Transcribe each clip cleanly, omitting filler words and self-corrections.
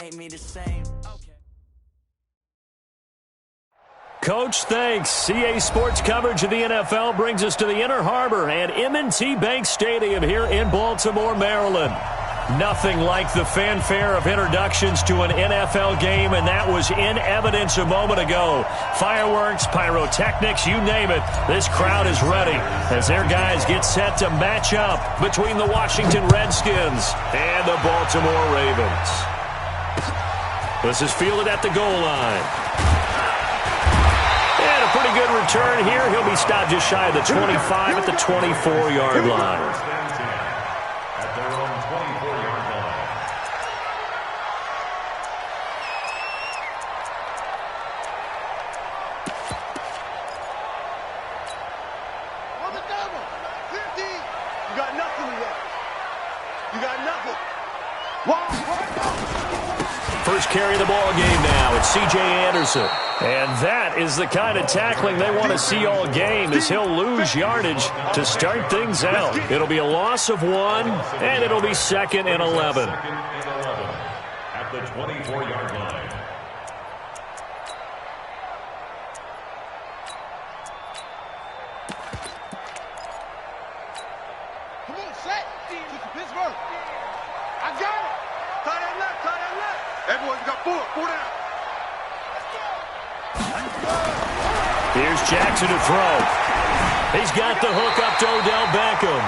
ain't me the same. Okay. Coach, thanks. CA Sports coverage of the NFL brings us to the Inner Harbor and M&T Bank Stadium here in Baltimore, Maryland. Nothing like the fanfare of introductions to an NFL game, and that was in evidence a moment ago. Fireworks, pyrotechnics, you name it. This crowd is ready as their guys get set to match up between the Washington Redskins and the Baltimore Ravens. This is fielded at the goal line. And a pretty good return here. He'll be stopped just shy of the 25 at the 24-yard line. First carry of the ball game now. It's C.J. Anderson. And that is the kind of tackling they want to see all game, as he'll lose yardage to start things out. It'll be a loss of 1, and it'll be 2nd and 11. At the 24-yard line. Come on, set. Pittsburgh. I got it. Tie that left. Everyone got 4 down. Here's Jackson to throw. He's got the hook up to Odell Beckham.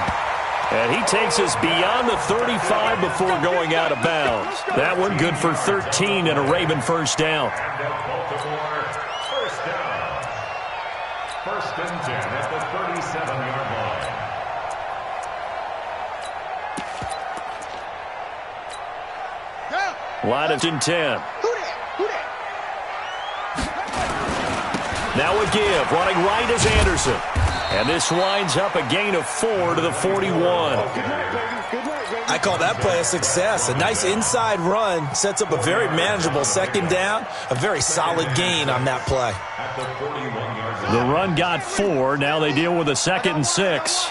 And he takes us beyond the 35 before going out of bounds. That one good for 13 and a Raven first down. First down. First and 10 at the 37-yard line. Line of 10. Now a give. Running right is Anderson. And this winds up a gain of 4 to the 41. I call that play a success. A nice inside run sets up a very manageable second down. A very solid gain on that play. The run got 4. Now they deal with a 2nd and 6.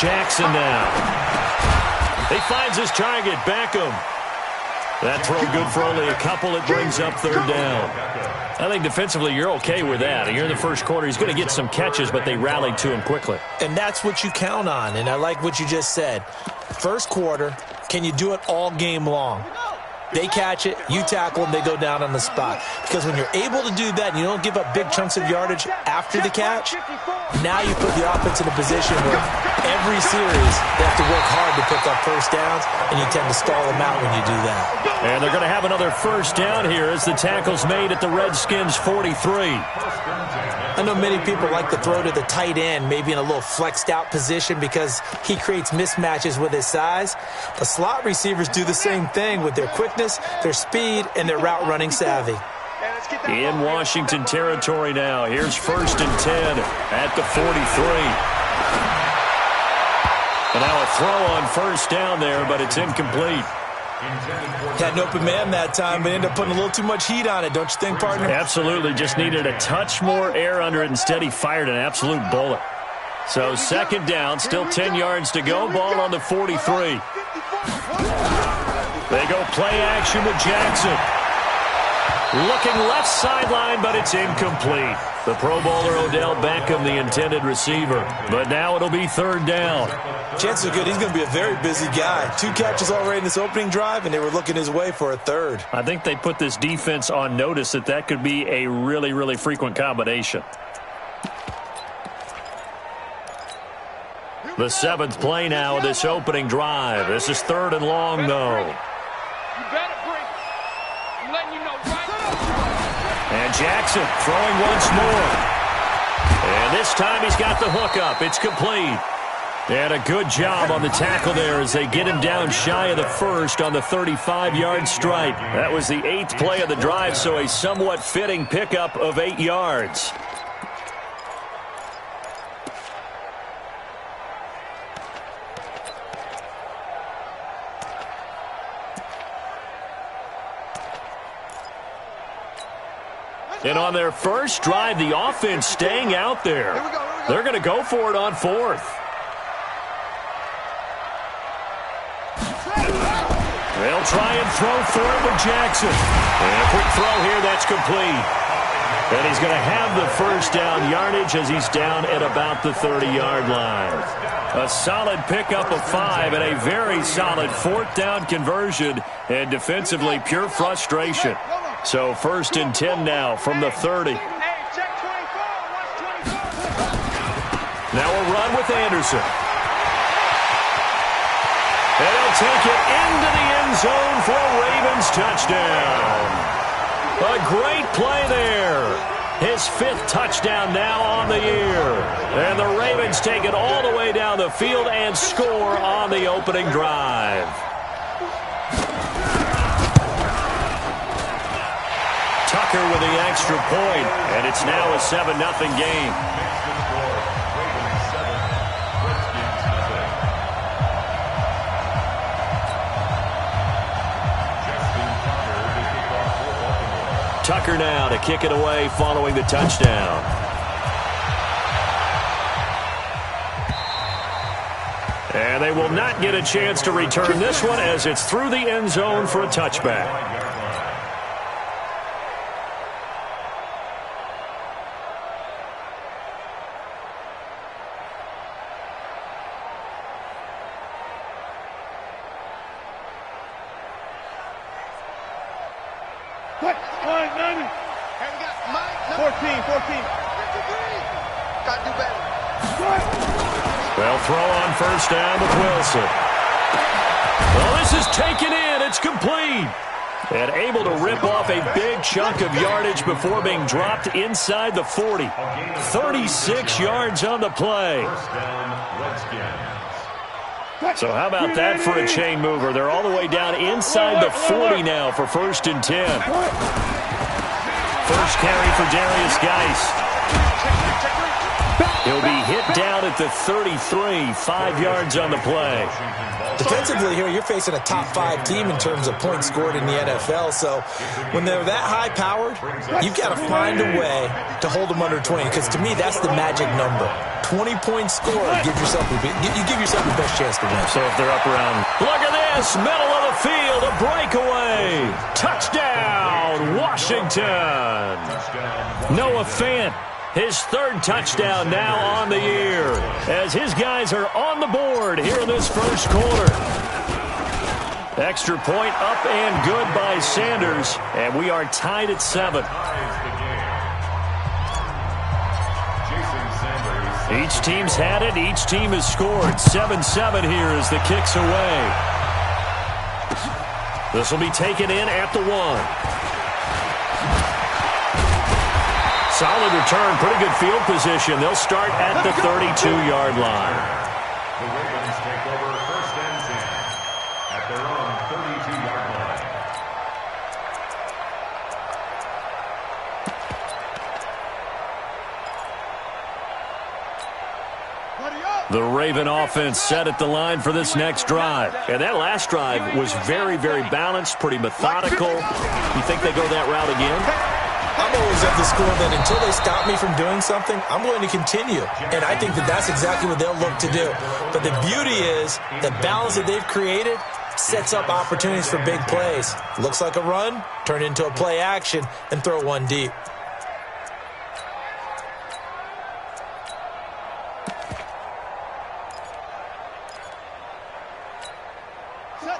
Jackson now. He finds his target, Beckham. That throw good for only a couple. It brings up 3rd down. I think defensively you're okay with that. Here in the first quarter, he's going to get some catches, but they rallied to him quickly. And that's what you count on, and I like what you just said. First quarter, can you do it all game long? They catch it, you tackle them, they go down on the spot. Because when you're able to do that and you don't give up big chunks of yardage after the catch, now you put the offense in a position where every series they have to work hard to pick up first downs, and you tend to stall them out when you do that. And they're going to have another first down here as the tackle's made at the Redskins' 43. I know many people like to throw to the tight end, maybe in a little flexed out position because he creates mismatches with his size. The slot receivers do the same thing with their quickness, their speed, and their route running savvy. In Washington territory now. Here's 1st and 10 at the 43. And now a throw on first down there, but it's incomplete. Had an open man that time, but ended up putting a little too much heat on it, don't you think, partner? Absolutely. Just needed a touch more air under it. Instead, he fired an absolute bullet. So 2nd down, still 10 yards to go. Ball on the 43. They go play action with Jackson. Looking left sideline, but it's incomplete. The Pro Bowler Odell Beckham, the intended receiver. But now it'll be 3rd down. Chances are good he's going to be a very busy guy. 2 catches already in this opening drive, and they were looking his way for a 3rd. I think they put this defense on notice that could be a really, really frequent combination. The 7th play now of this opening drive. This is 3rd and long, though. You better bring it. I'm letting you know right now. And Jackson throwing once more. And this time he's got the hook up. It's complete. And a good job on the tackle there as they get him down shy of the 1st on the 35-yard strike. That was the 8th play of the drive, so a somewhat fitting pickup of 8 yards. And on their first drive, the offense staying out there. They're going to go for it on 4th. They'll try and throw for it with Jackson. And a quick throw here, that's complete. And he's going to have the first down yardage as he's down at about the 30-yard line. A solid pickup of 5 and a very solid fourth down conversion. And defensively, pure frustration. So 1st and 10 now from the 30. Now a run with Anderson. And he'll take it into the end zone for a Ravens touchdown. A great play there. His 5th touchdown now on the year. And the Ravens take it all the way down the field and score on the opening drive. Tucker with the extra point, and it's now a 7-0 game. Tucker now to kick it away following the touchdown. And they will not get a chance to return this one as it's through the end zone for a touchback. What? 190. 14. Got to do better. They'll throw on first down with Wilson. Well, this is taken in. It's complete. And able to rip off a big chunk of yardage before being dropped inside the 40. 36 yards on the play. So how about that for a chain mover? They're all the way down inside the 40 now for 1st and 10. First carry for Darius Geist. He'll be hit down at the 33, 5 yards on the play. Defensively here, you're facing a top 5 team in terms of points scored in the NFL. So when they're that high-powered, you've got to find a way to hold them under 20. Because to me, that's the magic number. 20 points scored, you give yourself the best chance to win. So if they're up around, look at this, middle of the field, a breakaway. Touchdown, Washington. Noah Fant. His 3rd touchdown now on the year as his guys are on the board here in this first quarter. Extra point up and good by Sanders, and we are tied at 7. Each team's had it. Each team has scored. 7-7 here as the kick's away. This will be taken in at the 1. Solid return, pretty good field position. They'll start at the 32-yard line. The Ravens take over 1st and 10 at their own 32-yard line. The Raven offense set at the line for this next drive. And that last drive was very, very balanced, pretty methodical. You think they go that route again? I'm always at the school that until they stop me from doing something, I'm going to continue. And I think that that's exactly what they'll look to do. But the beauty is the balance that they've created sets up opportunities for big plays. Looks like a run, turn into a play action, and throw one deep.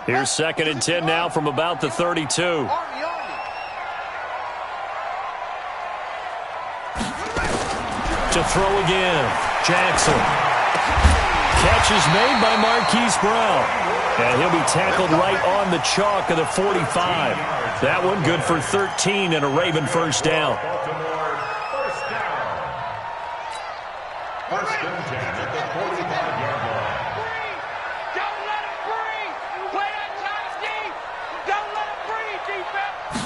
Here's 2nd and 10 now from about the 32. To throw again, Jackson. Catch is made by Marquise Brown. And he'll be tackled right on the chalk of the 45. That one good for 13 and a Raven first down. First and 10 at the 45-yard line. Don't let him breathe. Play that tight deep. Don't let him breathe, defense.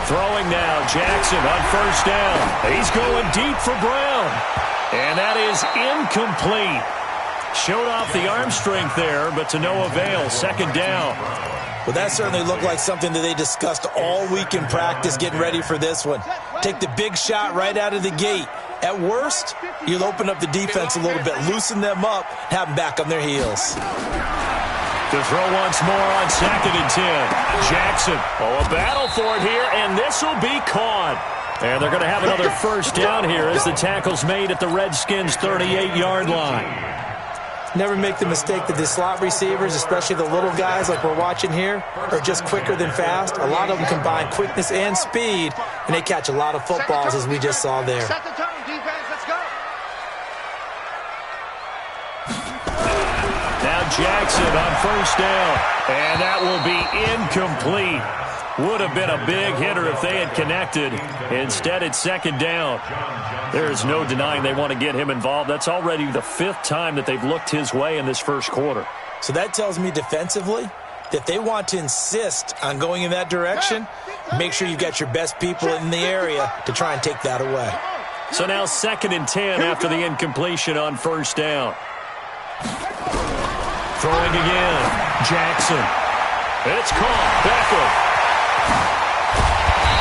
Throwing now, Jackson on first down. He's going deep for Brown. And that is incomplete. Showed off the arm strength there, but to no avail. 2nd down. Well, that certainly looked like something that they discussed all week in practice getting ready for this one. Take the big shot right out of the gate. At worst, you'll open up the defense a little bit, loosen them up, have them back on their heels. To throw once more on 2nd and 10. Jackson. Oh, a battle for it here, and this will be caught. And they're going to have another first down here as the tackle's made at the Redskins' 38-yard line. Never make the mistake that the slot receivers, especially the little guys like we're watching here, are just quicker than fast. A lot of them combine quickness and speed, and they catch a lot of footballs, as we just saw there. Set the tone, defense. Let's go. Now Jackson on first down, and that will be incomplete. Would have been a big hitter if they had connected. Instead, it's 2nd down. There's no denying they want to get him involved. That's already the 5th time that they've looked his way in this first quarter. So that tells me defensively that they want to insist on going in that direction. Make sure you've got your best people in the area to try and take that away. So now 2nd and 10 after the incompletion on first down. Throwing again. Jackson. It's caught. Beckham.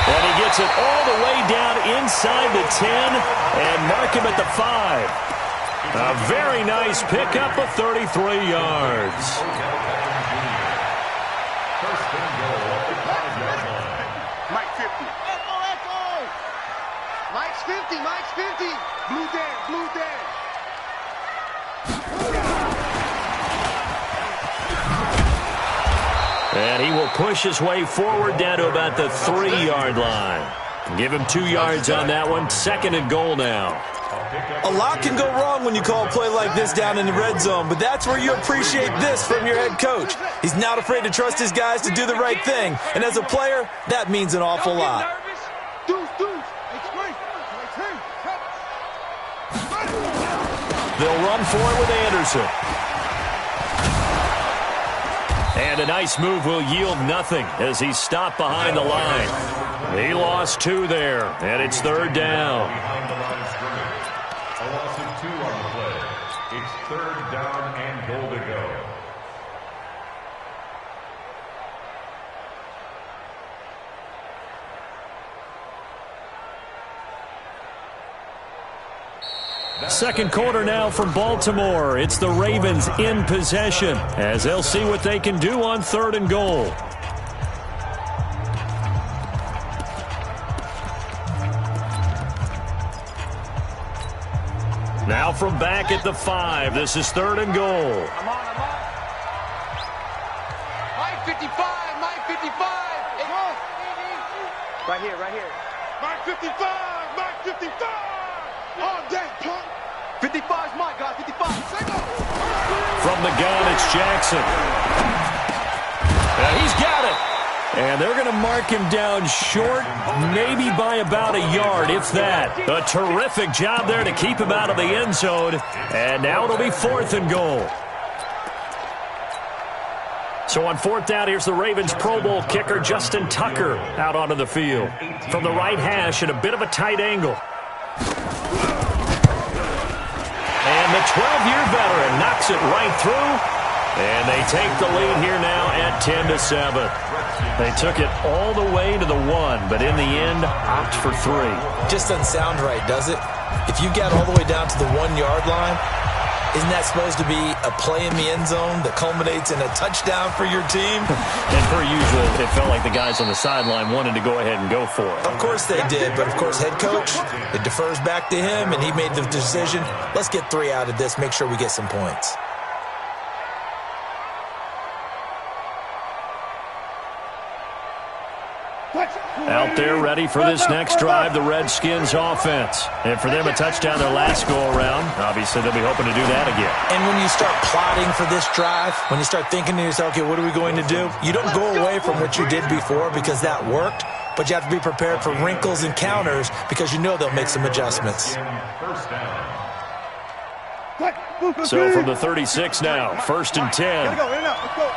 And he gets it all the way down inside the 10 and mark him at the 5. A very nice pickup of 33 yards. First and goal at the 5-yard line. Mike 50. Echo. Mike's 50. Mike's 50. Blue Dan. Blue Dan. And he will push his way forward down to about the 3-yard line. Give him 2 yards on that one. 2nd and goal now. A lot can go wrong when you call a play like this down in the red zone, but that's where you appreciate this from your head coach. He's not afraid to trust his guys to do the right thing, and as a player, that means an awful lot. They'll run for it with Anderson. And a nice move will yield nothing as he's stopped behind the line. He lost 2 there, and it's 3rd down. Behind the line of scrimmage. A loss of 2 on the play. It's 3rd down and goal to go. Second quarter now from Baltimore. It's the Ravens in possession as they'll see what they can do on 3rd and goal. Now from back at the 5. This is 3rd and goal. I'm on. Mike 55. Mike 55. Right here. Mike 55. Mike 55. All day, punk. 55's Mike, guys. 55. From the gun, it's Jackson. And he's got it. And they're going to mark him down short, maybe by about a yard, if that. A terrific job there to keep him out of the end zone. And now it'll be 4th and goal. So on 4th down, here's the Ravens Pro Bowl kicker, Justin Tucker, out onto the field. From the right hash at a bit of a tight angle. And the 12-year veteran knocks it right through. And they take the lead here now at 10-7. They took it all the way to the 1, but in the end, opt for 3. Just doesn't sound right, does it? If you got all the way down to the 1-yard line, isn't that supposed to be a play in the end zone that culminates in a touchdown for your team? And per usual, it felt like the guys on the sideline wanted to go ahead and go for it. Of course they did, but of course head coach, it defers back to him, and he made the decision, let's get 3 out of this, make sure we get some points. Out there ready for this next drive, the Redskins offense. And for them, a touchdown their last go-around. Obviously, they'll be hoping to do that again. And when you start plotting for this drive, when you start thinking to yourself, okay, what are we going to do? You don't go away from what you did before because that worked, but you have to be prepared for wrinkles and counters because you know they'll make some adjustments. First down. So from the 36 now, 1st and 10. Let's go.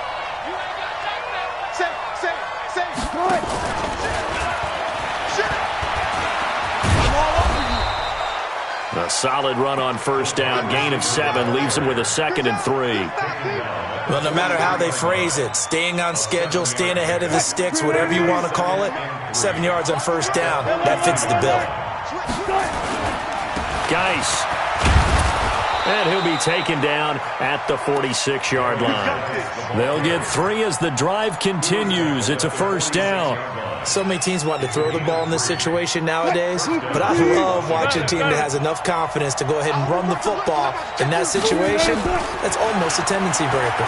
A solid run on 1st down, gain of 7, leaves them with a 2nd and 3. Well, no matter how they phrase it, staying on schedule, staying ahead of the sticks, whatever you want to call it, 7 yards on 1st down, that fits the bill. Geis. And he'll be taken down at the 46-yard line. They'll get 3 as the drive continues. It's a first down. So many teams want to throw the ball in this situation nowadays, but I love watching a team that has enough confidence to go ahead and run the football in that situation. That's almost a tendency breaker.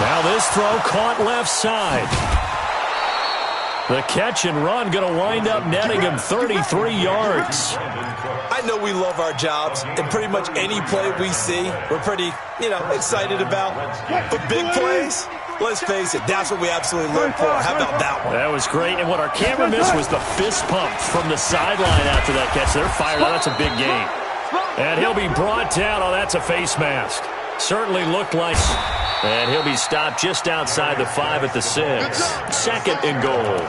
Now this throw caught left side. The catch and run going to wind up netting him 33 yards. I know we love our jobs, and pretty much any play we see, we're pretty, excited about. But big plays, let's face it, that's what we absolutely look for. How about that one? That was great, and what our camera missed was the fist pump from the sideline after that catch. They're fired up. That's a big game. And he'll be brought down. Oh, that's a face mask. Certainly looked like... And he'll be stopped just outside the 5 at the 6. Second and goal.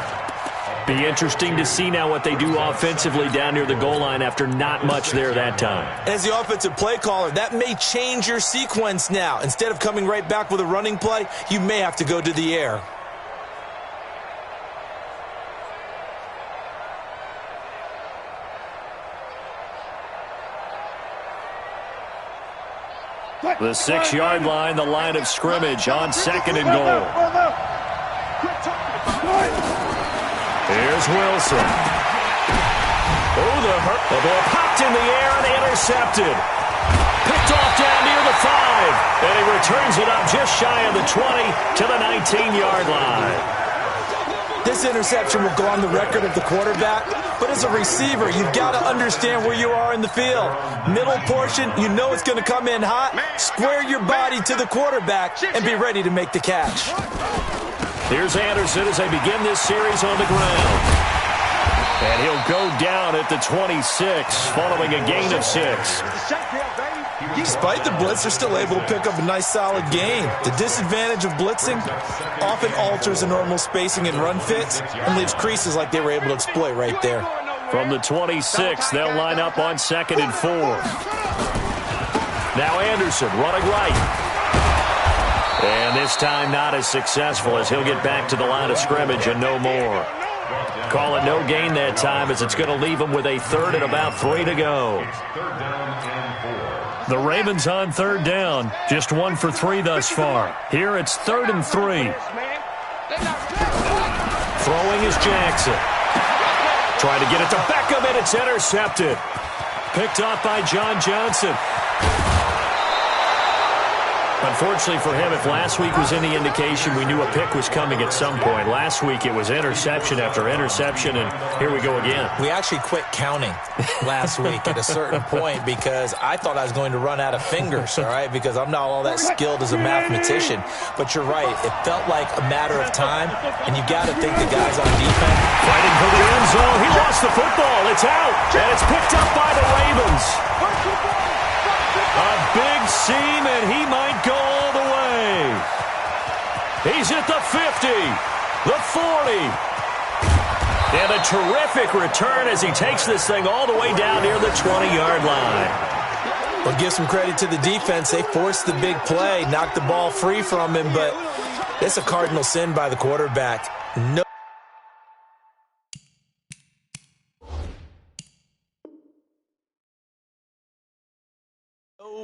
Be interesting to see now what they do offensively down near the goal line after not much there that time. As the offensive play caller, that may change your sequence now. Instead of coming right back with a running play, you may have to go to the air. The 6-yard line, the line of scrimmage on second and goal. Here's Wilson. Oh, the ball popped in the air and intercepted. Picked off down near the 5. And he returns it up just shy of the 20 to the 19-yard line. This interception will go on the record of the quarterback, but as a receiver, you've got to understand where you are in the field. Middle portion, you know it's going to come in hot. Square your body to the quarterback and be ready to make the catch. Here's Anderson as they begin this series on the ground. And he'll go down at the 26, following a gain of 6. Despite the blitz, they're still able to pick up a nice, solid gain. The disadvantage of blitzing often alters the normal spacing and run fits and leaves creases like they were able to exploit right there. From the 26, they'll line up on second and 4. Now Anderson running right. And this time not as successful as he'll get back to the line of scrimmage and no more. Call it no gain that time as it's going to leave him with a third and about 3 to go. The Ravens on third down. Just 1 for 3 thus far. Here it's 3rd and 3. Throwing is Jackson. Trying to get it to Beckham, and it's intercepted. Picked off by John Johnson. Unfortunately for him, if last week was any indication, we knew a pick was coming at some point. Last week it was interception after interception, and here we go again. We actually quit counting last week at a certain point because I thought I was going to run out of fingers, all right, because I'm not all that skilled as a mathematician. But you're right. It felt like a matter of time, and you got to think the guys on defense. Fighting for the end zone. He lost the football. It's out, and it's picked up by the Ravens. A big seam, and he might go all the way. He's at the 50, the 40. And a terrific return as he takes this thing all the way down near the 20-yard line. Well, give some credit to the defense. They forced the big play, knocked the ball free from him, but it's a cardinal sin by the quarterback. No.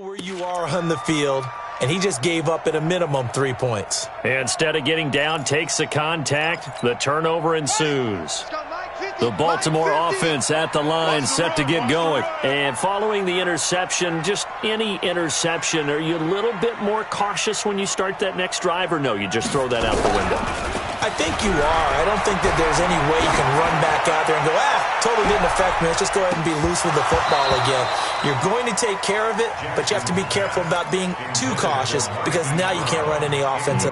Where you are on the field, and he just gave up at a minimum 3 points. Instead of getting down, takes the contact. The turnover ensues. The Baltimore offense at the line, set to get going. And following the interception, just any interception, are you a little bit more cautious when you start that next drive, or no, you just throw that out the window? I think you are. I don't think that there's any way you can run back out there and go, totally didn't affect me. Let's just go ahead and be loose with the football again. You're going to take care of it, but you have to be careful about being too cautious because now you can't run any offense.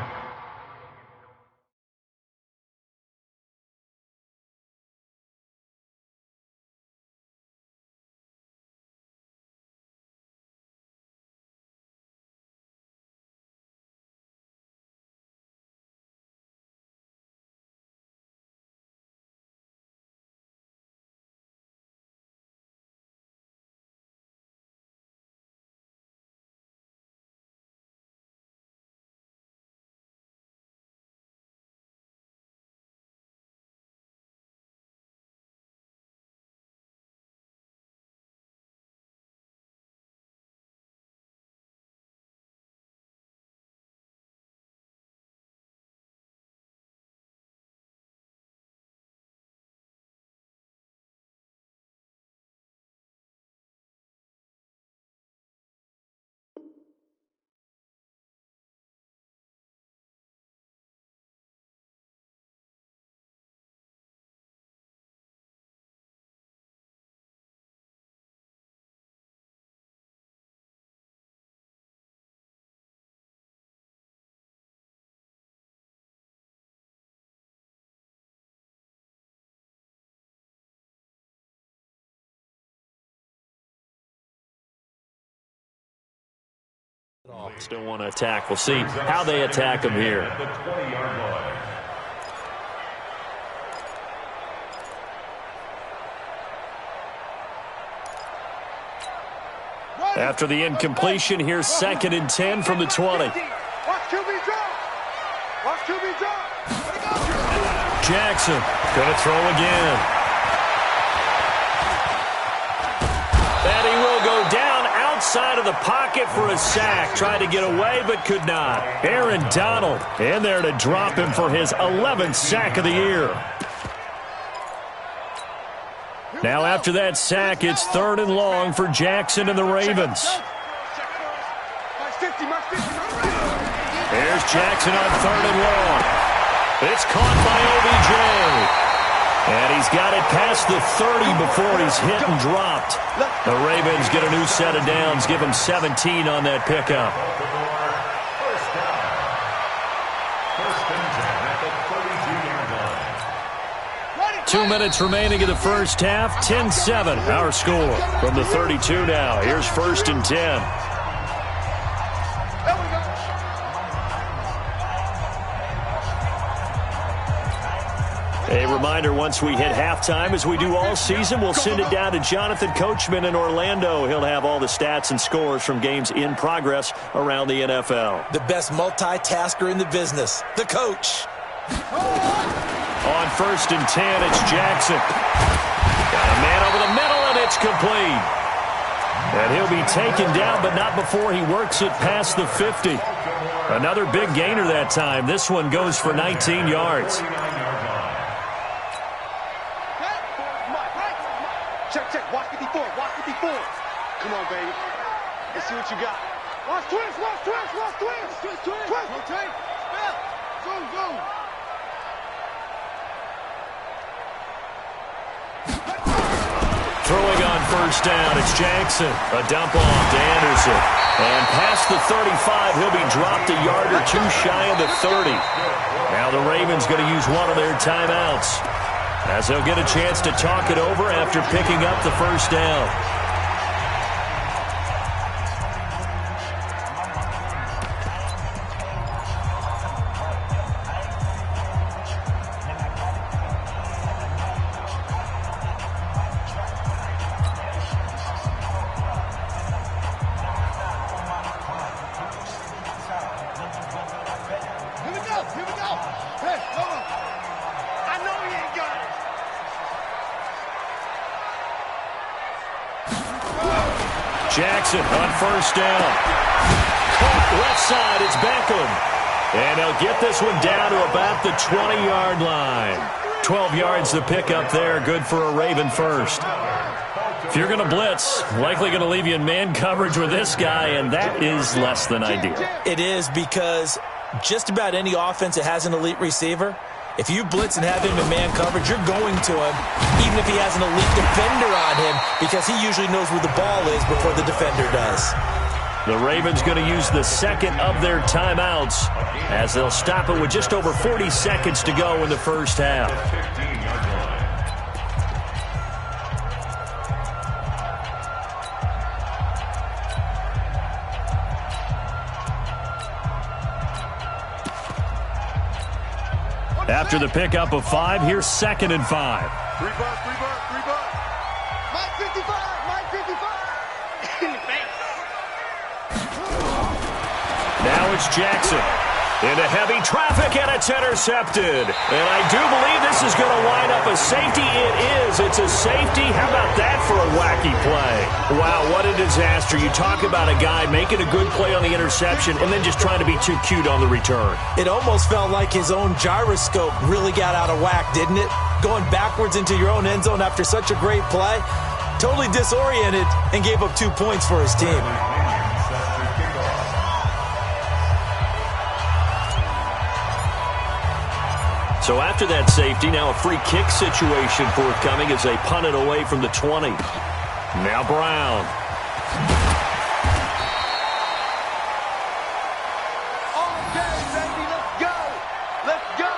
Still want to attack. We'll see how they attack him here. At the 20-yard line. After the incompletion, here's 2nd and 10 from the 20. Watch QB drop. Watch QB drop. Jackson going to throw again. And he will go down outside of the pocket for a sack. Tried to get away, but could not. Aaron Donald in there to drop him for his 11th sack of the year. Now after that sack, it's 3rd and long for Jackson and the Ravens. There's Jackson on 3rd and long. It's caught by OBJ. And he's got it past the 30 before he's hit and dropped. The Ravens get a new set of downs, give him 17 on that pickup. First down. 1st and 10 at the 32-yard line. 2 minutes remaining in the first half. 10-7, our score. From the 32 now, here's 1st and 10. A reminder, once we hit halftime, as we do all season, we'll send it down to Jonathan Coachman in Orlando. He'll have all the stats and scores from games in progress around the NFL. The best multitasker in the business, the coach. On 1st and 10, it's Jackson. Got a man over the middle, and it's complete. And he'll be taken down, but not before he works it past the 50. Another big gainer that time. This one goes for 19 yards. Check. Watch 54. Watch 54. Come on, baby. Let's see what you got. Watch twist. Rotate. Spell. Zoom. Throwing on 1st down, it's Jackson. A dump off to Anderson. And past the 35, he'll be dropped a yard or two shy of the 30. Now the Ravens going to use one of their timeouts, as they'll get a chance to talk it over after picking up the 1st down. Here we go. Hey, hold on. I know he ain't got it. Jackson on 1st down. Caught left side, it's Beckham. And they'll get this one down to about the 20-yard line. 12 yards to pick up there, good for a Raven first. If you're going to blitz, likely going to leave you in man coverage with this guy, and that is less than ideal. It is, because just about any offense that has an elite receiver, if you blitz and have him in man coverage, you're going to him, even if he has an elite defender on him, because he usually knows where the ball is before the defender does. The Ravens going to use the 2nd of their timeouts, as they'll stop it with just over 40 seconds to go in the first half. After the pickup of 5, here's 2nd and 5. 3 bucks. Mike 55. In the face. Now it's Jackson into heavy traffic, and it's intercepted. And I do believe this is going to wind up a safety. It is. It's a safety. How about that for a wacky play? Wow, what a disaster. You talk about a guy making a good play on the interception and then just trying to be too cute on the return. It almost felt like his own gyroscope really got out of whack, didn't it? Going backwards into your own end zone after such a great play. Totally disoriented and gave up 2 points for his team. So after that safety, now a free kick situation forthcoming as they punt it away from the 20. Now Brown. Okay, baby, let's go. Let's go.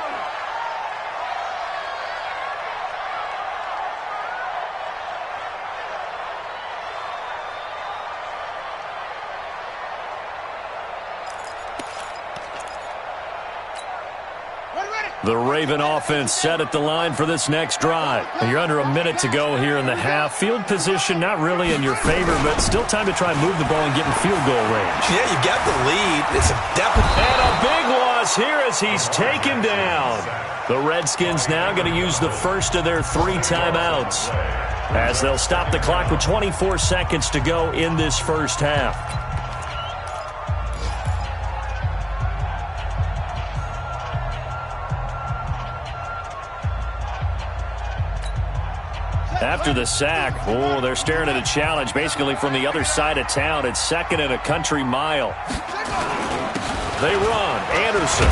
The Raven offense set at the line for this next drive. You're under a minute to go here in the half. Field position not really in your favor, but still time to try and move the ball and get in field goal range. Yeah, you got the lead. It's a definite. And a big loss here as he's taken down. The Redskins now going to use the first of their 3 timeouts as they'll stop the clock with 24 seconds to go in this first half. After the sack, they're staring at a challenge basically from the other side of town. It's 2nd and a country mile. They run. Anderson.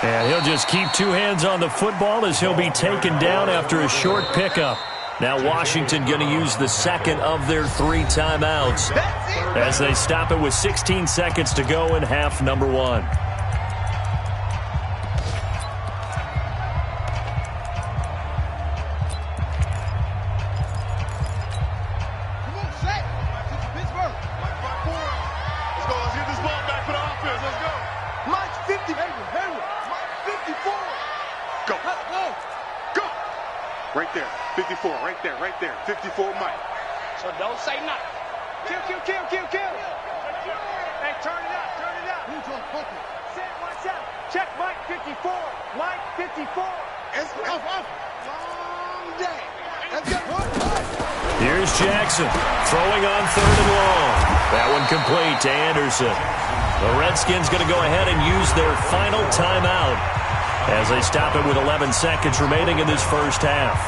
And he'll just keep 2 hands on the football as he'll be taken down after a short pickup. Now Washington going to use the second of their 3 timeouts as they stop it with 16 seconds to go in half number 1. Right there. 54 Mike. So don't say nothing. Kill. Hey, turn it up. Who's on focus? Sit, watch out. Check Mike 54. Mike 54. It's off. Long day. Let's get one. Here's Jackson throwing on 3rd and long. That one complete to Anderson. The Redskins going to go ahead and use their final timeout as they stop it with 11 seconds remaining in this first half.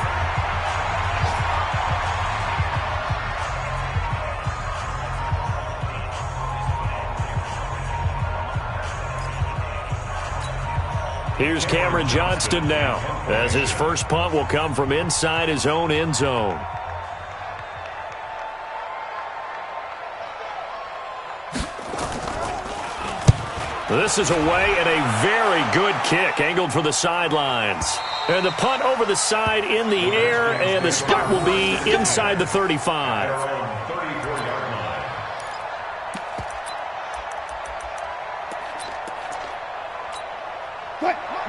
Here's Cameron Johnston now, as his first punt will come from inside his own end zone. This is away and a very good kick, angled for the sidelines. And the punt over the side in the air, and the spot will be inside the 35.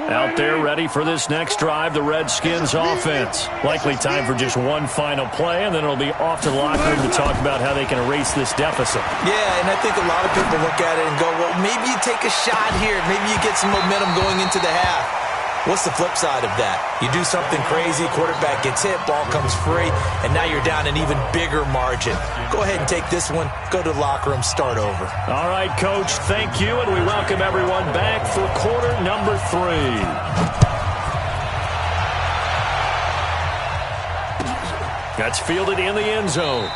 Out there ready for this next drive, the Redskins offense. Likely time for just one final play, and then it'll be off to the locker room to talk about how they can erase this deficit. Yeah, and I think a lot of people look at it and go, well, maybe you take a shot here. Maybe you get some momentum going into the half. What's the flip side of that? You do something crazy, quarterback gets hit, ball comes free, and now you're down an even bigger margin. Go ahead and take this one, go to the locker room, start over. All right, Coach, thank you, and we welcome everyone back for quarter number 3. That's fielded in the end zone.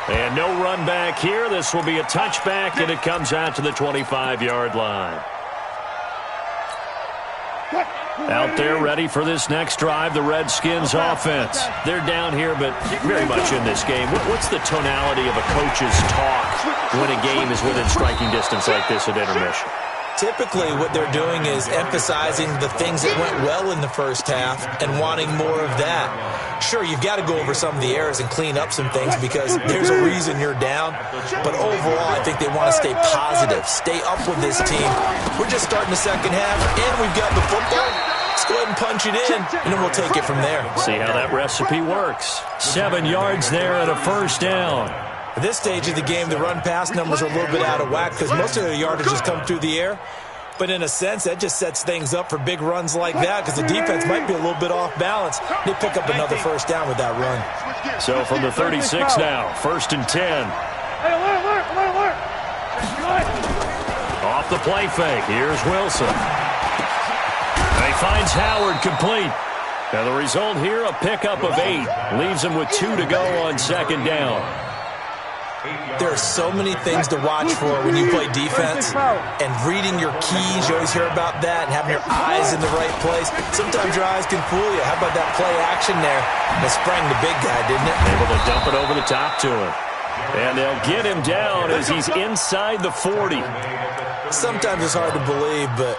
And no run back here. This will be a touchback, and it comes out to the 25-yard line. Out there ready for this next drive, the Redskins offense. They're down here, but very much in this game. What's the tonality of a coach's talk when a game is within striking distance like this at intermission? Typically, what they're doing is emphasizing the things that went well in the first half and wanting more of that. Sure, you've got to go over some of the errors and clean up some things because there's a reason you're down. But overall, I think they want to stay positive, stay up with this team. We're just starting the second half, and we've got the football. Let's go ahead and punch it in, and then we'll take it from there. See how that recipe works. 7 yards there and a first down. At this stage of the game, the run-pass numbers are a little bit out of whack because most of the yardage has come through the air. But in a sense, that just sets things up for big runs like that because the defense might be a little bit off balance. They pick up another first down with that run. So from the 36 now, 1st and 10. Off the play fake, here's Wilson. And he finds Howard complete. And the result here, a pickup of 8. Leaves him with 2 to go on 2nd down. There are so many things to watch for when you play defense, and reading your keys, you always hear about that, and having your eyes in the right place. Sometimes your eyes can fool you. How about that play action there? That sprang the big guy, didn't it? Able to dump it over the top to him. And they'll get him down as he's inside the 40. Sometimes it's hard to believe, but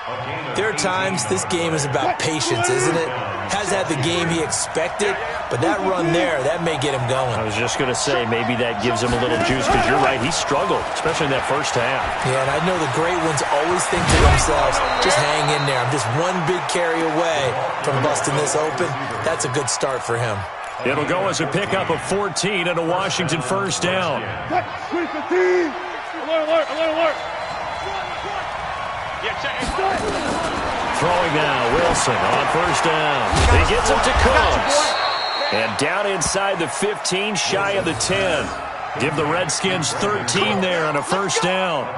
there are times this game is about patience, isn't it? Has had the game he expected, but that run there, that may get him going. I was just going to say, maybe that gives him a little juice, because you're right, he struggled, especially in that first half. Yeah, and I know the great ones always think to themselves, just hang in there. I'm just one big carry away from busting this open. That's a good start for him. It'll go as a pickup of 14 and a Washington first down. Alert. Throwing now, Wilson on first down. He gets him to Cooks. And down inside the 15, shy of the 10. Give the Redskins 13 there on a first down.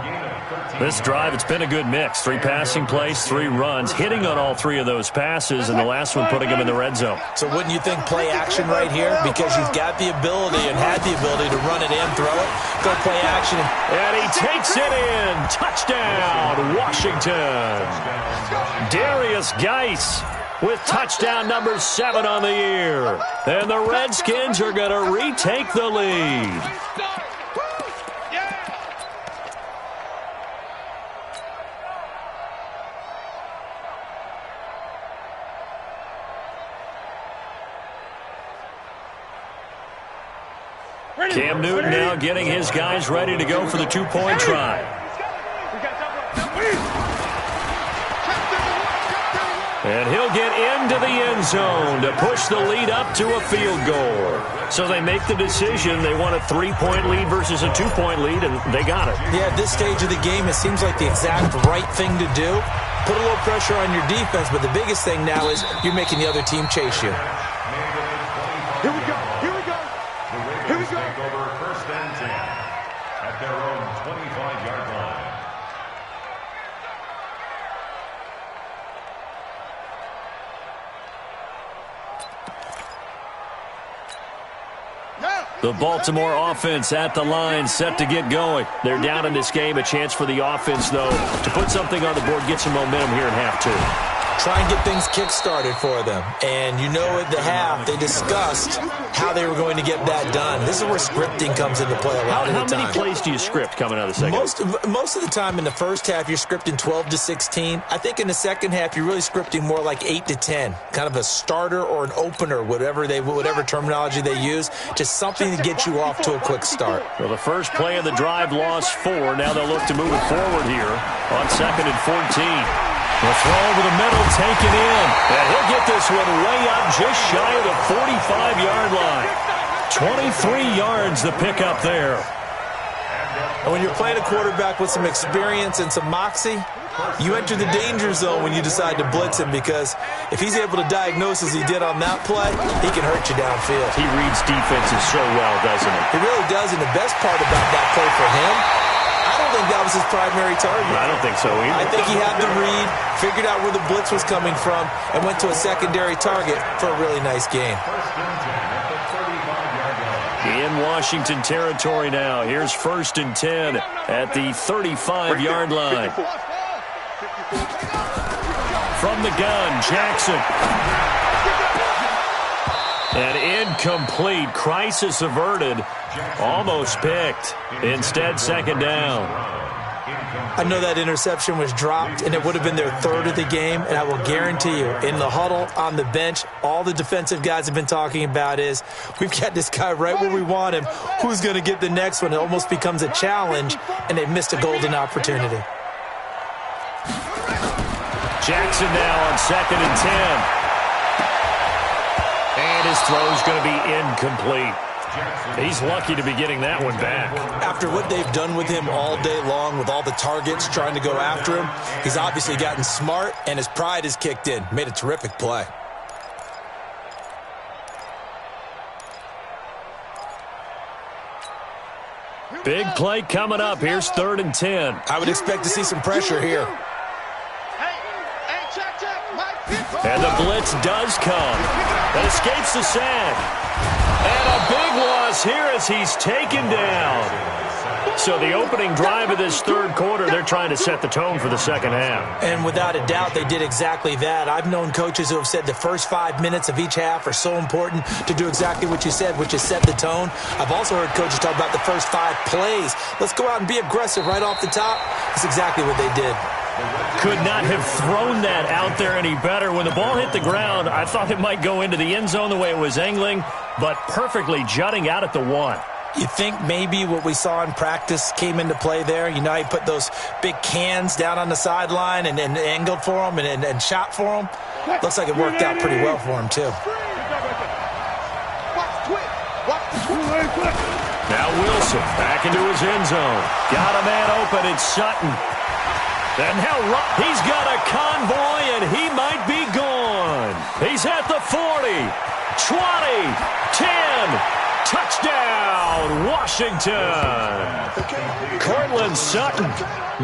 This drive, it's been a good mix. 3 passing plays, 3 runs, hitting on all 3 of those passes, and the last one putting him in the red zone. So wouldn't you think play action right here? Because you've got the ability and had the ability to run it and throw it. Go play action. And he takes it in. Touchdown, Washington. Darius Geis with touchdown number 7 on the year. And the Redskins are going to retake the lead. Cam Newton now getting his guys ready to go for the 2-point try. And he'll get into the end zone to push the lead up to a field goal. So they make the decision. They want a 3-point lead versus a 2-point lead, and they got it. Yeah, at this stage of the game, it seems like the exact right thing to do. Put a little pressure on your defense, but the biggest thing now is you're making the other team chase you. Here we go. Take over first and 10 at their own 25-yard line. The Baltimore offense at the line, set to get going. They're down in this game. A chance for the offense, though, to put something on the board, get some momentum here in half 2. Try and get things kick-started for them. And you know at the half, they discussed how they were going to get that done. This is where scripting comes into play a lot of the time. How many plays do you script coming out of the second? Most of the time in the first half, you're scripting 12 to 16. I think in the second half, you're really scripting more like 8 to 10. Kind of a starter or an opener, whatever terminology they use. Just something to get you off to a quick start. Well, the first play of the drive lost 4. Now they'll look to move it forward here on 2nd and 14. The throw over the middle, taken in. And he'll get this one way up just shy of the 45-yard line. 23 yards the pickup there. And when you're playing a quarterback with some experience and some moxie, you enter the danger zone when you decide to blitz him, because if he's able to diagnose as he did on that play, he can hurt you downfield. He reads defenses so well, doesn't he? He really does, and the best part about that play for him, I don't think that was his primary target. I don't think so either. I think he had the read, figured out where the blitz was coming from, and went to a secondary target for a really nice gain. In Washington territory now. Here's 1st and 10 at the 35-yard line. From the gun, Jackson. And incomplete. Crisis averted. Almost picked. Instead, 2nd down. I know that interception was dropped, and it would have been their 3rd of the game, and I will guarantee you, in the huddle, on the bench, all the defensive guys have been talking about is, we've got this guy right where we want him. Who's going to get the next one? It almost becomes a challenge, and they've missed a golden opportunity. Jackson now on 2nd and 10. And his throw's going to be incomplete. He's lucky to be getting that one back. After what they've done with him all day long, with all the targets trying to go after him, he's obviously gotten smart, and his pride has kicked in. Made a terrific play. Big play coming up. Here's 3rd and 10. I would expect to see some pressure here. And the blitz does come. That escapes the sack. And a big loss miss here as he's taken down. So the opening drive of this third quarter, they're trying to set the tone for the second half. And without a doubt, they did exactly that. I've known coaches who have said the first 5 minutes of each half are so important to do exactly what you said, which is set the tone. I've also heard coaches talk about the first 5 plays. Let's go out and be aggressive right off the top. That's exactly what they did. Could not have thrown that out there any better. When the ball hit the ground, I thought it might go into the end zone the way it was angling, but perfectly jutting out at the 1. You think maybe what we saw in practice came into play there? You know, he put those big cans down on the sideline and angled for him and shot for him. Looks like it worked out pretty well for him, too. Now Wilson back into his end zone. Got a man open. It's Sutton. And now he's got a convoy, and he might be gone. He's at the 40, 20, 10. Touchdown, Washington. Cortland Sutton,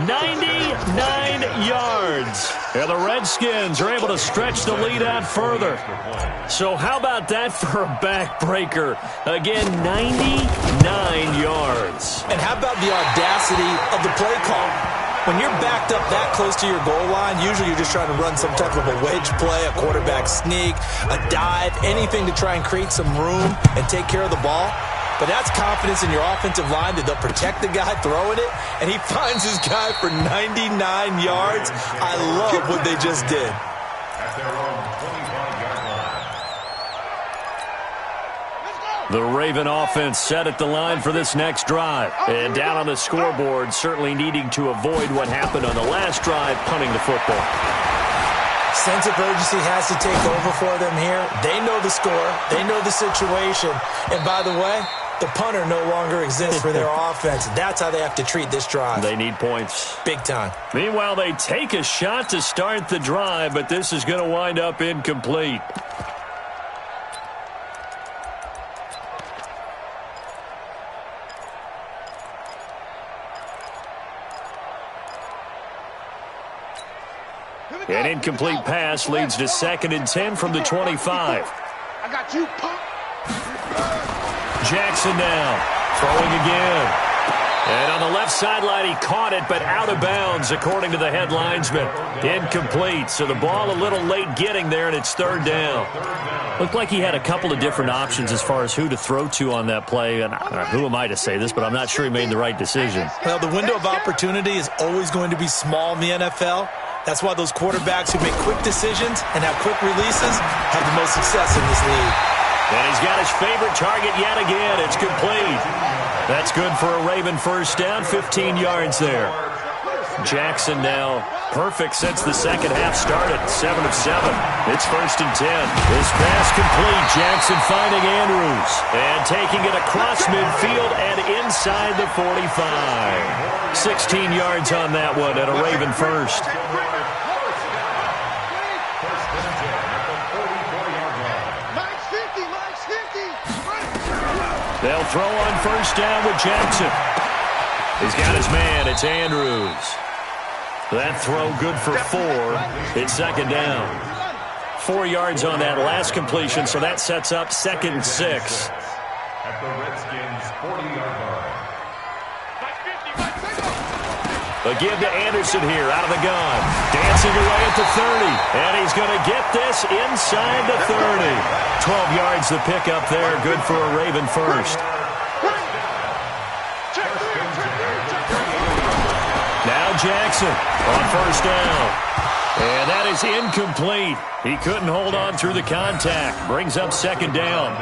99 yards. And the Redskins are able to stretch the lead out further. So how about that for a backbreaker? Again, 99 yards. And how about the audacity of the play call? When you're backed up that close to your goal line, usually you're just trying to run some type of a wedge play, a quarterback sneak, a dive, anything to try and create some room and take care of the ball. But that's confidence in your offensive line that they'll protect the guy throwing it, and he finds his guy for 99 yards. I love what they just did. At their own 25-yard line. The Raven offense set at the line for this next drive. And down on the scoreboard, certainly needing to avoid what happened on the last drive, punting the football. Sense of urgency has to take over for them here. They know the score. They know the situation. And by the way, the punter no longer exists for their offense. That's how they have to treat this drive. They need points. Big time. Meanwhile, they take a shot to start the drive, but this is going to wind up incomplete. An incomplete pass leads to 2nd and 10 from the 25. I got you, punk. Jackson now, throwing again. And on the left sideline, he caught it, but out of bounds, according to the head linesman. Incomplete, so the ball a little late getting there, and it's 3rd down. Looked like he had a couple of different options as far as who to throw to on that play. And who am I to say this, but I'm not sure he made the right decision. Well, the window of opportunity is always going to be small in the NFL. That's why those quarterbacks who make quick decisions and have quick releases have the most success in this league. And he's got his favorite target yet again. It's complete. That's good for a Raven first down, 15 yards there. Jackson now perfect since the second half started, 7 of 7. It's 1st and 10. This pass complete. Jackson finding Andrews and taking it across midfield and inside the 45. 16 yards on that one at a Raven first. They'll throw on first down with Jackson. He's got his man. It's Andrews. That throw good for 4. It's 2nd down. 4 yards on that last completion, so that sets up 2nd and 6. At the Redskins' 40-yard line. A give to Anderson here out of the gun. Dancing away at the 30. And he's going to get this inside the 30. 12 yards the pickup there. Good for a Raven first. Now Jackson on first down. And that is incomplete. He couldn't hold on through the contact. Brings up 2nd down.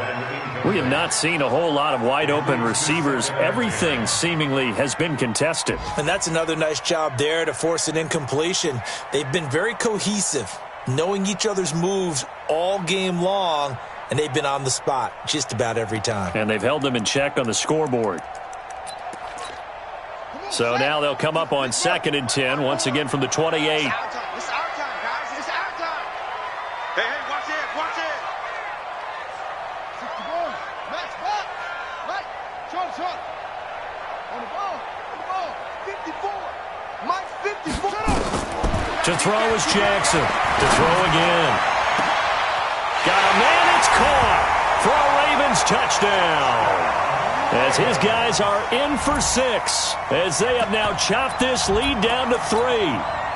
We have not seen a whole lot of wide-open receivers. Everything seemingly has been contested. And that's another nice job there to force an incompletion. They've been very cohesive, knowing each other's moves all game long, and they've been on the spot just about every time. And they've held them in check on the scoreboard. So now they'll come up on 2nd and 10, once again from the 28. It's our time, guys. It's our time. Hey, watch it, watch it. 61. Max, back. Right. Short. On the ball. 54. Mike, 54. To throw is Jackson. To throw again. Got a man. It's caught for a Ravens touchdown. as his guys are in for 6, as they have now chopped this lead down to 3.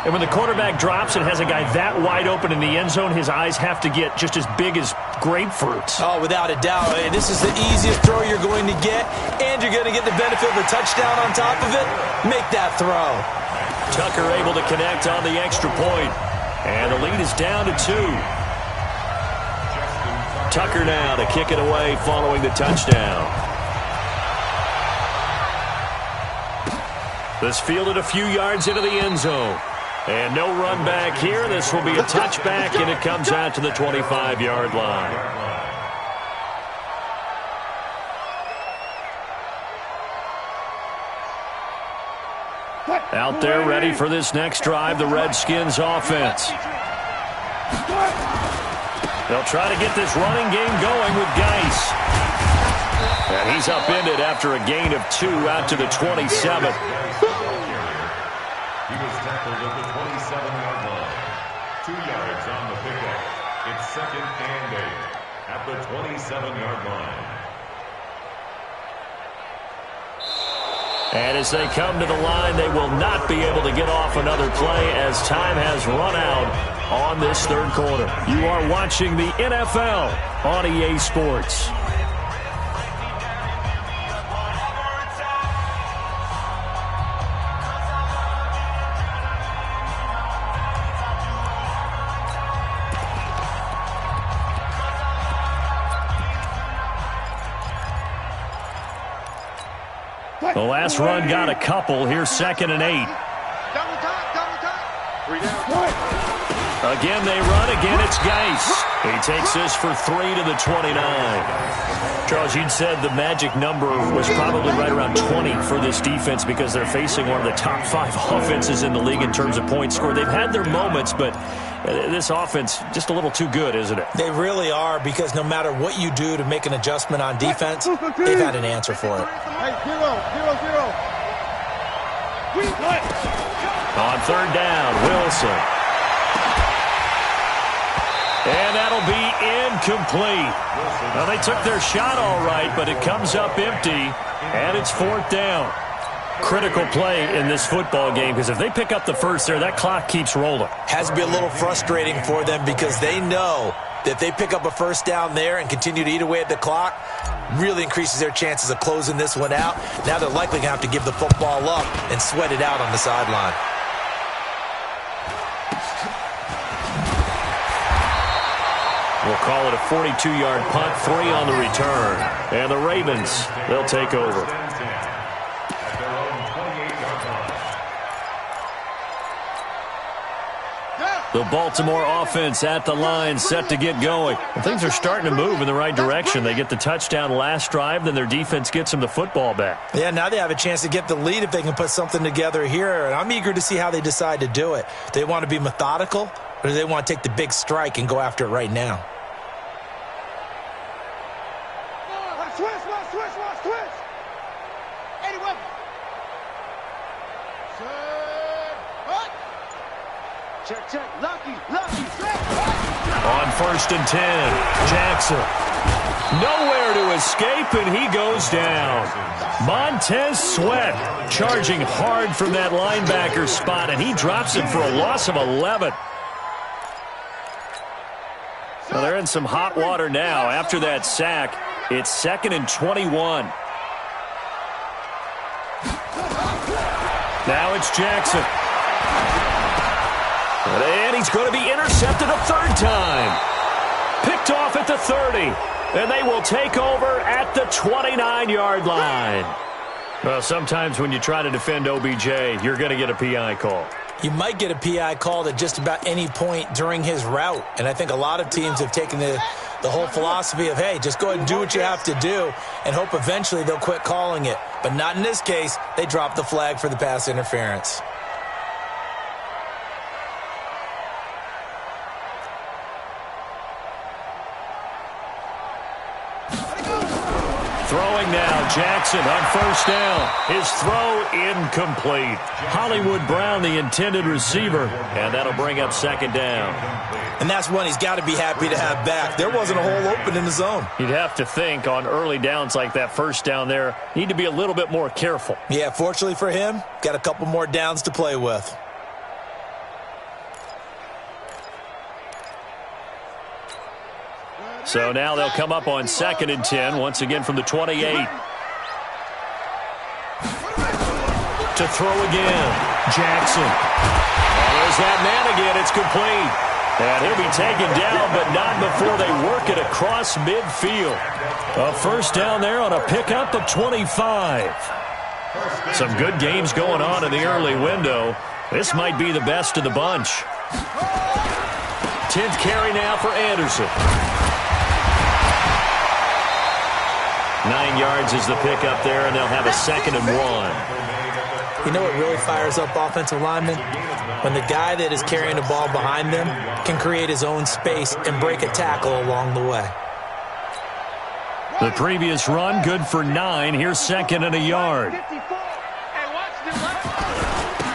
And when the quarterback drops and has a guy that wide open in the end zone, his eyes have to get just as big as grapefruits. Oh, without a doubt. This is the easiest throw you're going to get, and you're going to get the benefit of a touchdown on top of it. Make that throw. Tucker able to connect on the extra point. And the lead is down to 2. Tucker now to kick it away following the touchdown. This fielded a few yards into the end zone. And no run back here. This will be a touchback, and it comes out to the 25-yard line. Out there ready for this next drive, the Redskins offense. They'll try to get this running game going with Geis. And he's upended after a gain of 2 out to the 27. He was tackled at the 27-yard line. 2 yards on the pickup. It's 2nd and 8 at the 27-yard line. And as they come to the line, they will not be able to get off another play as time has run out on this third quarter. You are watching the NFL on EA Sports. The last run got a couple. Here's 2nd and 8. Double time. 3 down. Again, they run. Again, it's Geis. He takes this for 3 to the 29. Charles, you'd said the magic number was probably right around 20 for this defense because they're facing one of the top 5 offenses in the league in terms of points scored. They've had their moments, but this offense just a little too good, isn't it? They really are, because no matter what you do to make an adjustment on defense, they've had an answer for it. Hey, 0, 0, 0. On 3rd down, Wilson. And that'll be incomplete. Well, they took their shot all right, but it comes up empty, and it's 4th down. Critical play in this football game, because if they pick up the first there, that clock keeps rolling. Has to be a little frustrating for them, because they know that if they pick up a first down there and continue to eat away at the clock, really increases their chances of closing this one out. Now they're likely going to have to give the football up and sweat it out on the sideline. We'll call it a 42-yard punt, 3 on the return. And the Ravens, they'll take over. The Baltimore offense at the line, set to get going. And things are starting to move in the right direction. They get the touchdown last drive, then their defense gets them the football back. Yeah, now they have a chance to get the lead if they can put something together here. And I'm eager to see how they decide to do it. Do they want to be methodical, or do they want to take the big strike and go after it right now? Switch. 81. Check. Lucky. On 1st and 10, Jackson. Nowhere to escape, and he goes down. Montez Sweat charging hard from that linebacker spot, and he drops him for a loss of 11. Well, they're in some hot water now. After that sack, it's 2nd and 21. Now it's Jackson. And he's going to be intercepted a 3rd time. Picked off at the 30. And they will take over at the 29-yard line. Well, sometimes when you try to defend OBJ, you're going to get a PI call. You might get a PI called at just about any point during his route. And I think a lot of teams have taken the whole philosophy of, hey, just go ahead and do what you have to do and hope eventually they'll quit calling it. But not in this case. They dropped the flag for the pass interference. Throwing now, Jackson on first down. His throw incomplete. Hollywood Brown, the intended receiver, and that'll bring up second down. And that's one he's got to be happy to have back. There wasn't a hole open in the zone. You'd have to think on early downs like that first down there, need to be a little bit more careful. Yeah, fortunately for him, got a couple more downs to play with. So now they'll come up on 2nd and 10, once again from the 28. To throw again, Jackson. There's that man again, it's complete. And he'll be taken down, but not before they work it across midfield. A first down there on a pickup of 25. Some good games going on in the early window. This might be the best of the bunch. 10th carry now for Anderson. 9 yards is the pickup there, and they'll have a 2nd and 1. You know what really fires up offensive linemen? When the guy that is carrying the ball behind them can create his own space and break a tackle along the way. The previous run, good for 9. Here's 2nd and a yard.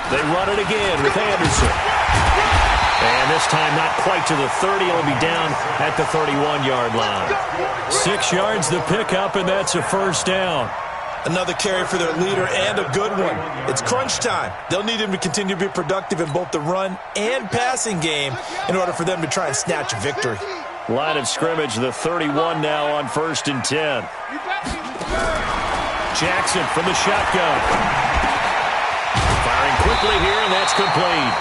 They run it again with Anderson. And this time not quite to the 30. It'll be down at the 31-yard line. 6 yards the pickup, and that's a first down. Another carry for their leader and a good one. It's crunch time. They'll need him to continue to be productive in both the run and passing game in order for them to try and snatch a victory. Line of scrimmage, the 31 now on 1st and 10. Jackson from the shotgun. Firing quickly here, and that's complete.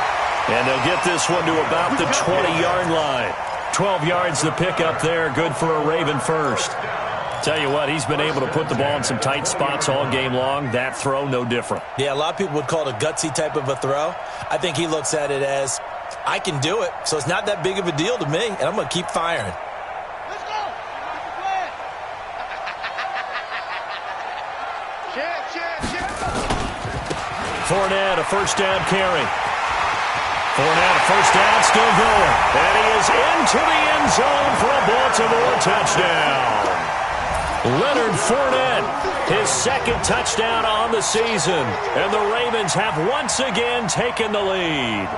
And they'll get this one to about the 20-yard line. 12 yards the pickup there, good for a Raven first. Tell you what, he's been able to put the ball in some tight spots all game long. That throw, no different. Yeah, a lot of people would call it a gutsy type of a throw. I think he looks at it as, I can do it, so it's not that big of a deal to me, and I'm going to keep firing. Let's go. Fournette, a first down carry. Fournette, a first down, still going. And he is into the end zone for a Baltimore touchdown. Leonard Fournette, his 2nd touchdown on the season. And the Ravens have once again taken the lead.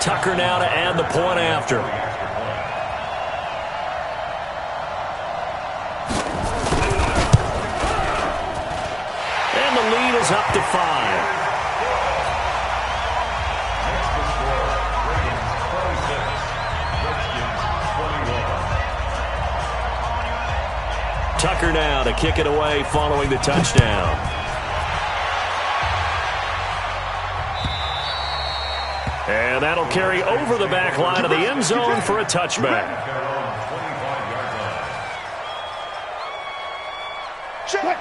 Tucker now to add the point after. And the lead is up to 5. Tucker now to kick it away following the touchdown. And that'll carry over the back line of the end zone for a touchback.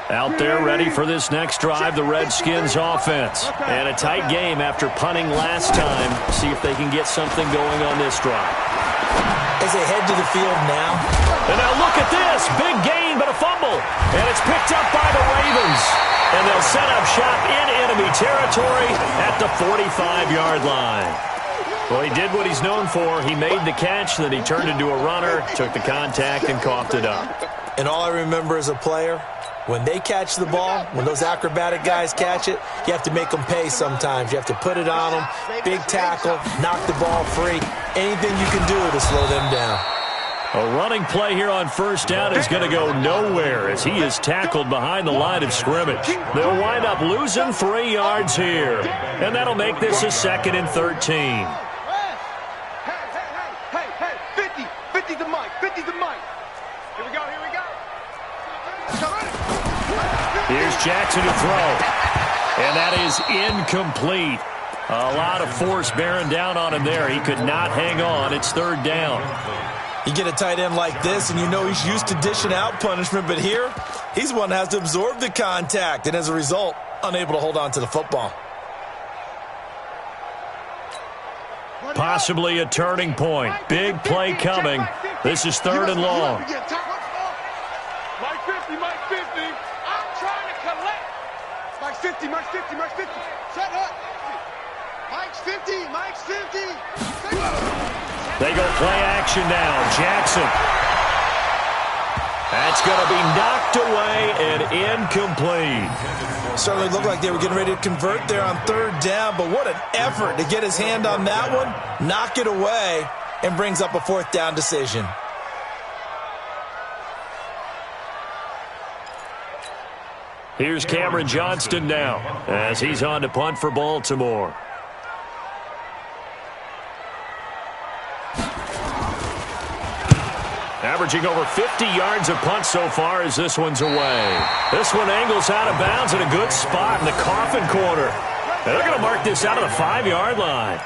Out there ready for this next drive, the Redskins offense. And a tight game after punting last time. See if they can get something going on this drive. As they head to the field now. And now look at this. Big gain, but a fumble. And it's picked up by the Ravens. And they'll set up shop in enemy territory at the 45-yard line. Well, he did what he's known for. He made the catch, then he turned into a runner, took the contact, and coughed it up. And all I remember as a player, when they catch the ball, when those acrobatic guys catch it, you have to make them pay sometimes. You have to put it on them, big tackle, knock the ball free. Anything you can do to slow them down. A running play here on first down is going to go nowhere as he is tackled behind the line of scrimmage. They'll wind up losing 3 yards here. And that'll make this a 2nd and 13. Hey, 50 to Mike, 50 to Mike. Here we go. Here's Jackson to throw. And that is incomplete. A lot of force bearing down on him there. He could not hang on. It's 3rd down. You get a tight end like this, and you know he's used to dishing out punishment, but here, he's one that has to absorb the contact, and as a result, unable to hold on to the football. Possibly a turning point. Big play coming. This is 3rd and long. Mike 50. I'm trying to collect. Mike 50. Shut up. Mike's 50. Mike's 50. They go play action now. Jackson. That's going to be knocked away and incomplete. Certainly looked like they were getting ready to convert there on third down, but what an effort to get his hand on that one, knock it away, and brings up a fourth down decision. Here's Cameron Johnston now as he's on to punt for Baltimore. Averaging over 50 yards of punt so far as this one's away. This one angles out of bounds in a good spot in the coffin corner. And they're going to mark this out of the 5-yard line.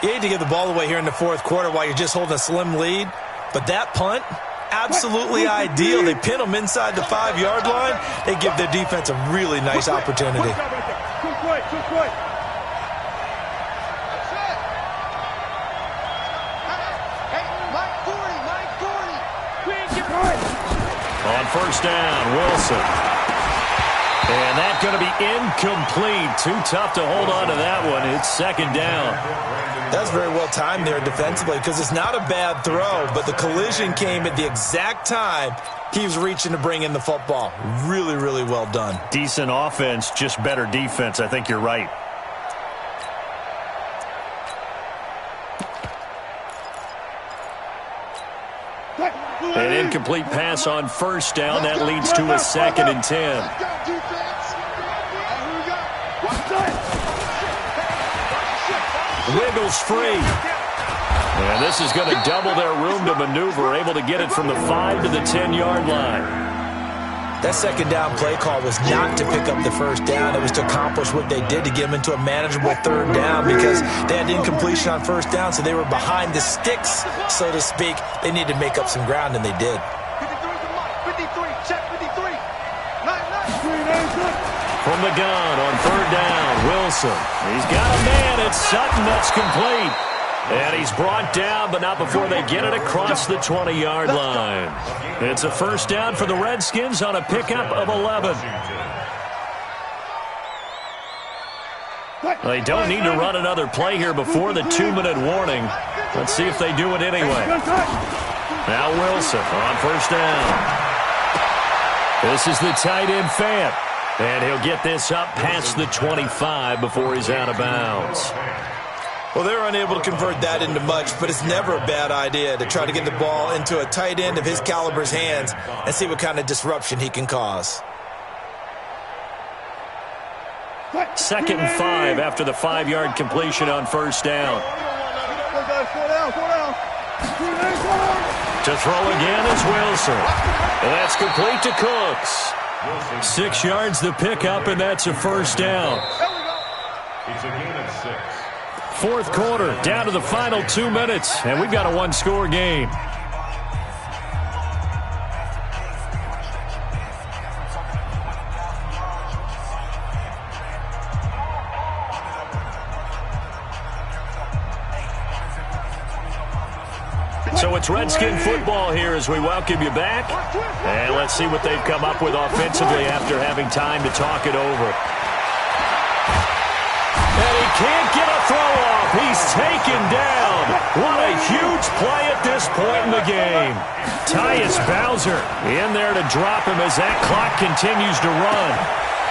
You hate to give the ball away here in the fourth quarter while you're just holding a slim lead, but that punt, absolutely ideal. They pin them inside the 5-yard line. They give their defense a really nice opportunity. On first down, Wilson. And that's going to be incomplete. Too tough to hold on to that one. It's second down. That's very well timed there defensively because it's not a bad throw, but the collision came at the exact time he was reaching to bring in the football. Really, really well done. Decent offense, just better defense. I think you're right. An incomplete pass on first down. That leads to a 2nd and 10. Wiggles free. And this is going to double their room to maneuver, able to get it from the 5 to the 10-yard line. That second down play call was not to pick up the first down. It was to accomplish what they did to get them into a manageable third down because they had incompletion on first down, so they were behind the sticks, so to speak. They needed to make up some ground, and they did. 53, check 53. 9. From the gun on third down, Wilson. He's got a man. It's Sutton. That's complete. And he's brought down, but not before they get it across the 20-yard line. It's a first down for the Redskins on a pickup of 11. They don't need to run another play here before the 2-minute warning. Let's see if they do it anyway. Now Wilson on first down. This is the tight end Fant. And he'll get this up past the 25 before he's out of bounds. Well, they were unable to convert that into much, but it's never a bad idea to try to get the ball into a tight end of his caliber's hands and see what kind of disruption he can cause. 2nd and 5 after the 5-yard completion on first down. To throw again is Wilson. And that's complete to Cooks. 6 yards the pickup, and that's a first down. It's a gain of 6. Fourth quarter, down to the final 2 minutes, and we've got a one-score game. So it's Redskin football here as we welcome you back. And let's see what they've come up with offensively after having time to talk it over. And he can't get a throw off. He's taken down. What a huge play at this point in the game. Tyus Bowser in there to drop him as that clock continues to run.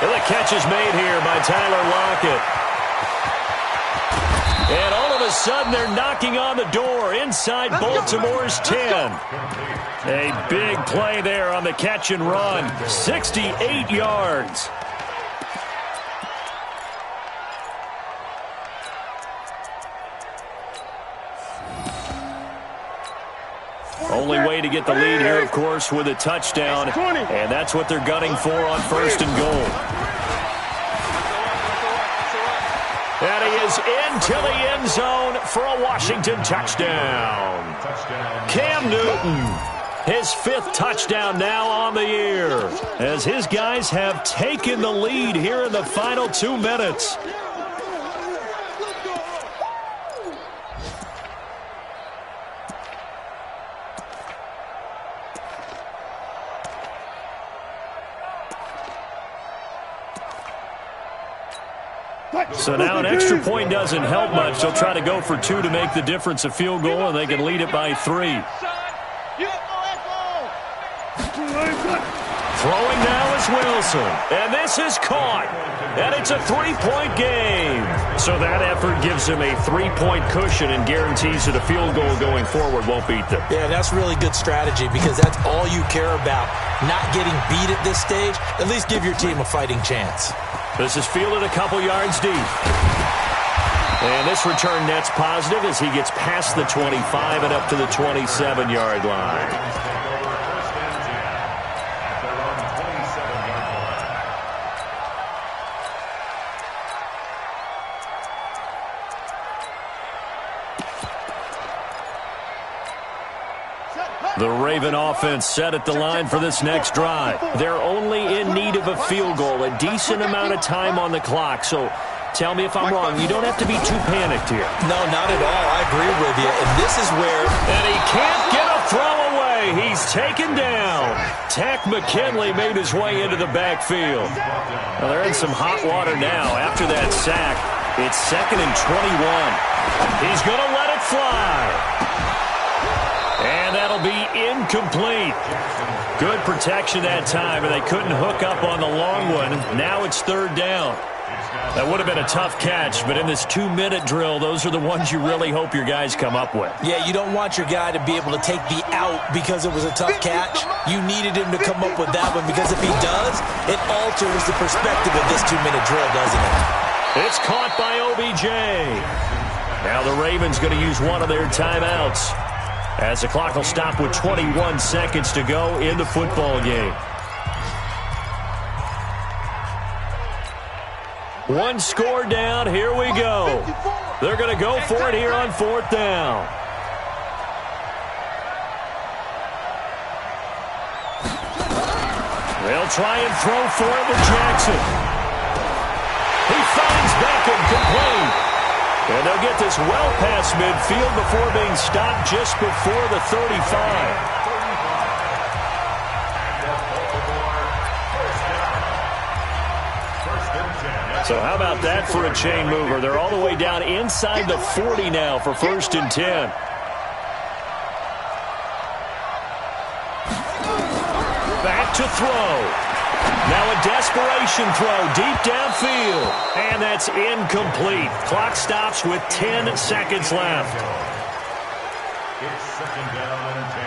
And the catch is made here by Tyler Lockett. And all of a sudden, they're knocking on the door inside Baltimore's 10. A big play there on the catch and run. 68 yards. Only way to get the lead here, of course, with a touchdown. And that's what they're gunning for on first and goal. And he is into the end zone for a Washington touchdown. Cam Newton, his 5th touchdown now on the year, as his guys have taken the lead here in the final 2 minutes. So now an extra point doesn't help much. They'll try to go for 2 to make the difference a field goal, and they can lead it by 3. Throwing now is Wilson, and this is caught, and it's a 3-point game. So that effort gives him a 3-point cushion and guarantees that a field goal going forward won't beat them. Yeah, that's really good strategy because that's all you care about, not getting beat at this stage. At least give your team a fighting chance. This is fielded a couple yards deep. And this return net's positive as he gets past the 25 and up to the 27-yard line. The Raven offense set at the line for this next drive. They're only in need of a field goal, a decent amount of time on the clock. So tell me if I'm wrong. You don't have to be too panicked here. No, not at all. I agree with you. And this is where... And he can't get a throw away. He's taken down. Tack McKinley made his way into the backfield. Well, they're in some hot water now. After that sack, it's 2nd and 21. He's going to let it fly. And that'll be incomplete. Good protection that time, and they couldn't hook up on the long one. Now it's 3rd down. That would have been a tough catch, but in this 2-minute drill, those are the ones you really hope your guys come up with. Yeah, you don't want your guy to be able to take the out because it was a tough catch. You needed him to come up with that one because if he does, it alters the perspective of this 2-minute drill, doesn't it? It's caught by OBJ. Now the Ravens going to use one of their timeouts, as the clock will stop with 21 seconds to go in the football game. One score down. Here we go. They're going to go for it here on 4th down. They'll try and throw for it with Jackson. He finds Beckham complete. And they'll get this well past midfield before being stopped just before the 35. So how about that for a chain mover? They're all the way down inside the 40 now for 1st and 10. Back to throw. Now a desperation throw deep downfield. And that's incomplete. Clock stops with 10 seconds left. It's 2nd down and 10.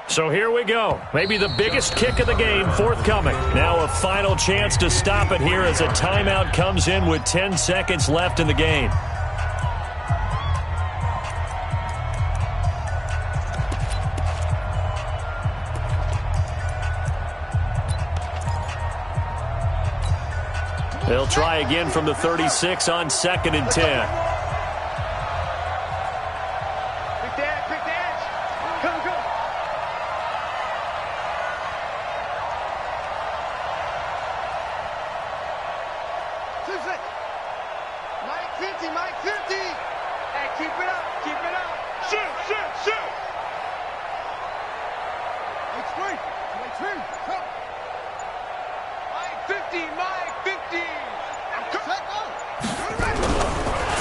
So here we go. Maybe the biggest kick of the game forthcoming. Now a final chance to stop it here as a timeout comes in with 10 seconds left in the game. They'll try again from the 36 on 2nd and 10.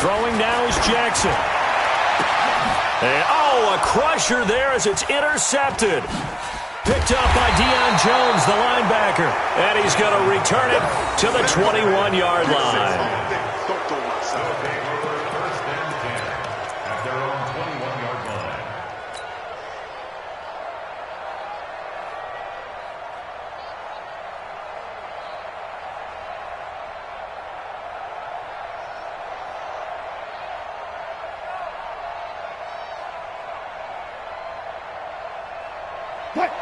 Throwing now is Jackson. And, a crusher there as it's intercepted. Picked up by Deion Jones, the linebacker. And he's going to return it to the 21-yard line.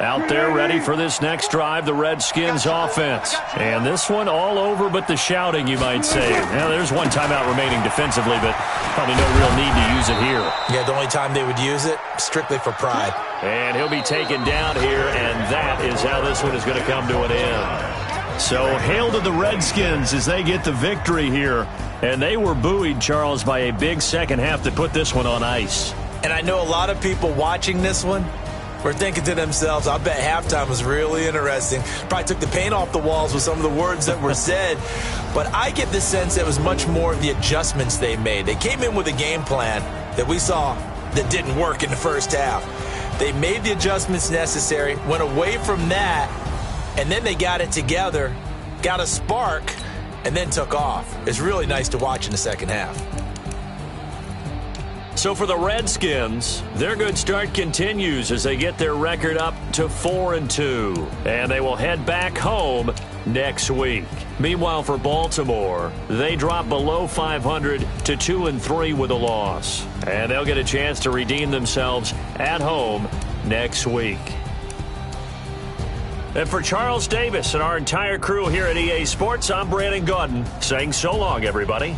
Out there ready for this next drive, the Redskins offense. And this one all over but the shouting, you might say. Now, there's one timeout remaining defensively, but probably no real need to use it here. Yeah, the only time they would use it, strictly for pride. And he'll be taken down here, and that is how this one is going to come to an end. So hail to the Redskins as they get the victory here. And they were buoyed, Charles, by a big second half that put this one on ice. And I know a lot of people watching this one were thinking to themselves, I bet halftime was really interesting. Probably took the paint off the walls with some of the words that were said. But I get the sense it was much more of the adjustments they made. They came in with a game plan that we saw that didn't work in the first half. They made the adjustments necessary, went away from that, and then they got it together, got a spark, and then took off. It's really nice to watch in the second half. So for the Redskins, their good start continues as they get their record up to 4-2. And they will head back home next week. Meanwhile, for Baltimore, they drop below 500 to 2-3 with a loss. And they'll get a chance to redeem themselves at home next week. And for Charles Davis and our entire crew here at EA Sports, I'm Brandon Gaudin saying so long, everybody.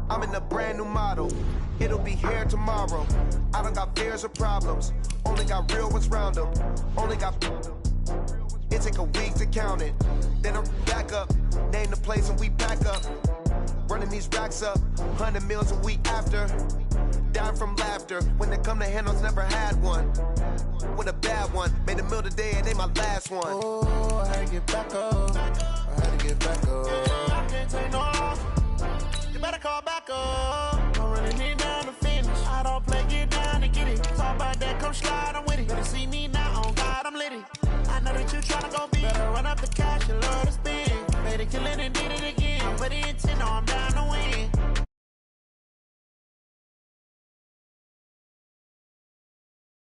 I'm in a brand new model. It'll be here tomorrow. I don't got fears or problems. Only got real ones round them. Only got. It take a week to count it. Then I'm back up. Name the place and we pack up. Running these racks up. 100 meals a week after. Down from laughter. When they come to handles, never had one. With a bad one. Made a meal today and ain't my last one. Oh, I had to get back up. I had to get back up. I can't take no loss. You better call back up. I'm running it down to finish. I don't play, get down and get it. Talk about that, come slide, I'm with it. Better see me now, on God, I'm litty. I know that you tryna go big. Better run up the cash, you love to spend. Made it, kill it, and did it again. But the intent, no, I'm down to win.